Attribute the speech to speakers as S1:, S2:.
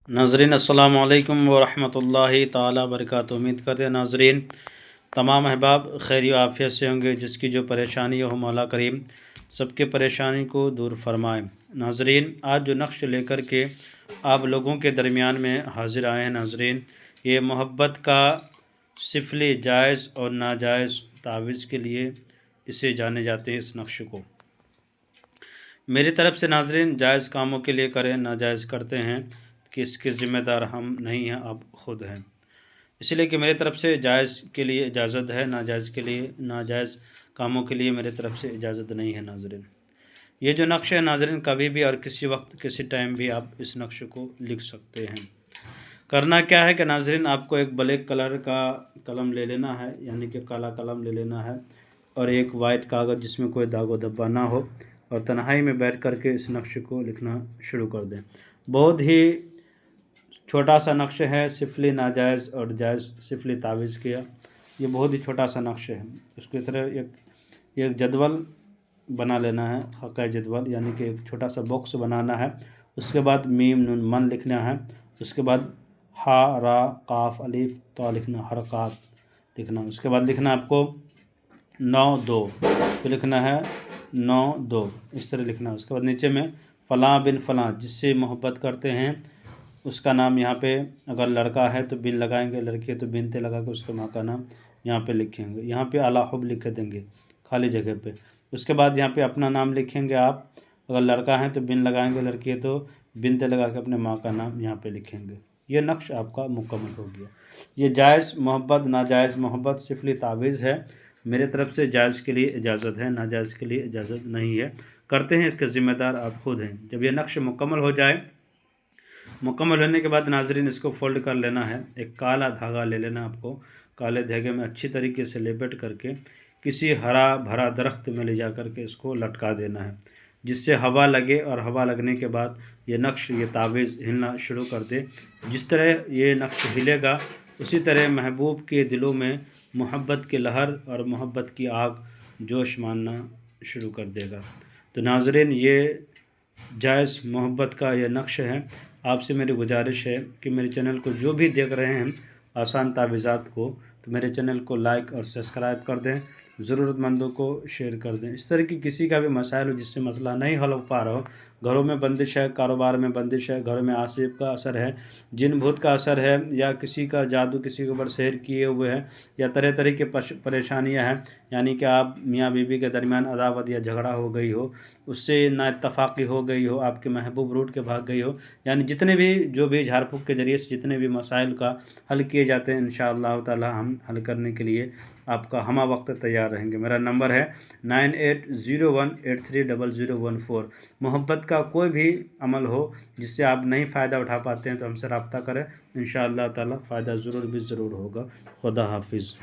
S1: नाज़रीन अस्सलाम वालेकुम वरहमतुल्लाहि ताला बरकातुहू। उम्मीद करते हैं नाज़रीन तमाम अहबाब खैर व आफ़ियत से होंगे। जिसकी जो परेशानी हो मौला करीम सबके परेशानी को दूर फरमाए। नाज़रीन आज जो नक्श लेकर के आप लोगों के दरमियान में हाज़िर आए हैं नाज़रीन, ये मोहब्बत का सिफली जायज़ और नाजायज़ तावीज़ के लिए इसे जाने जाते हैं। इस नक्श को मेरी तरफ़ से नाज़रीन जायज़ कामों के लिए करें, नाजायज़ करते हैं कि इसके ज़िम्मेदार हम नहीं हैं, आप ख़ुद हैं। इसलिए कि मेरी तरफ़ से जायज़ के लिए इजाज़त है, नाजायज़ के लिए नाजायज़ कामों के लिए मेरी तरफ़ से इजाज़त नहीं है। नाज़रीन ये जो नक्श है नाज़रीन, कभी भी और किसी वक्त किसी टाइम भी आप इस नक्श को लिख सकते हैं। करना क्या है कि नाज़रीन आपको एक ब्लैक कलर का कलम ले लेना है, यानी कि काला कलम ले लेना है, और एक वाइट कागज़ जिसमें कोई दागो धब्बा ना हो, और तन्हाई में बैठ कर के इस नक्श को लिखना शुरू कर दें। बहुत ही छोटा सा नक्श है, सिफली नाजायज़ और जायज़ सिफली तावीज़ किया। ये बहुत ही छोटा सा नक्श है। उसकी तरह एक जदवल बना लेना है, ख़ाका जदवल, यानी कि एक छोटा सा बॉक्स बनाना है। उसके बाद मीम नून मन लिखना है। उसके बाद हा रा काफ अलिफ तो लिखना, हरकात लिखना। उसके बाद लिखना आपको 9 2, तो लिखना है 9 2, इस तरह लिखना है। उसके बाद नीचे में फ़लाँ बिन फ़लाँ, जिससे मोहब्बत करते हैं उसका नाम यहाँ पे, अगर लड़का है तो बिन लगाएंगे, लड़की है तो बिनते लगा के उसके माँ का नाम यहाँ पे लिखेंगे। यहाँ पे अला हुब लिख देंगे खाली जगह पे। उसके बाद यहाँ पे अपना नाम लिखेंगे आप, अगर लड़का है तो बिन लगाएंगे, लड़की है तो बिनते लगा के अपने माँ का नाम यहाँ पे लिखेंगे। ये नक्श आपका मुकम्मल हो गया। ये जायज़ मोहब्बत नाजायज़ मोहब्बत सिफली तावीज़ है। मेरे तरफ़ से जायज़ के लिए इजाज़त है, नाजायज़ के लिए इजाज़त नहीं है। करते हैं इसके ज़िम्मेदार आप खुद हैं। जब ये नक्श मुकम्मल हो जाए, मुकम्मल होने के बाद नाज़रीन इसको फ़ोल्ड कर लेना है। एक काला धागा ले लेना आपको, काले धागे में अच्छी तरीके से लपेट करके किसी हरा भरा दरख्त में ले जा कर के इसको लटका देना है, जिससे हवा लगे, और हवा लगने के बाद ये नक्श ये तावीज़ हिलना शुरू कर दे। जिस तरह ये नक्श हिलेगा उसी तरह महबूब के दिलों में मोहब्बत की लहर और मोहब्बत की आग जोश मारना शुरू कर देगा। तो नाज़रीन ये जायज़ मोहब्बत का यह नक्श है। आपसे मेरी गुजारिश है कि मेरे चैनल को जो भी देख रहे हैं आसान तावीज़ात को, तो मेरे चैनल को लाइक और सब्सक्राइब कर दें, ज़रूरतमंदों को शेयर कर दें। इस तरह की किसी का भी मसाइल हो जिससे मसला नहीं हल हो पा रहा हो, घरों में बंदिश है, कारोबार में बंदिश है, घरों में आसिफ का असर है, जिन भूत का असर है, या किसी का जादू किसी के ऊपर सहर किए हुए हैं, या तरह तरह की परेशानियाँ हैं, यानी कि आप मियाँ बीवी के दरमियान अदावत या झगड़ा हो गई हो, उससे नाइत्तफ़ाक़ी हो गई हो, आपके महबूब रूठ के भाग गई हो, यानी जितने भी जो भी झाड़ फूँक के ज़रिए से जितने भी मसाइल का हल किए जाते हैं, इंशाअल्लाह ताला हम हल करने के लिए आपका हमा वक्त तैयार रहेंगे। मेरा नंबर है 9801830014। मोहब्बत का कोई भी अमल हो जिससे आप नहीं फ़ायदा उठा पाते हैं तो हमसे रब्ता करें, इंशाअल्लाह ताला फ़ायदा ज़रूर होगा। खुदा हाफिज़।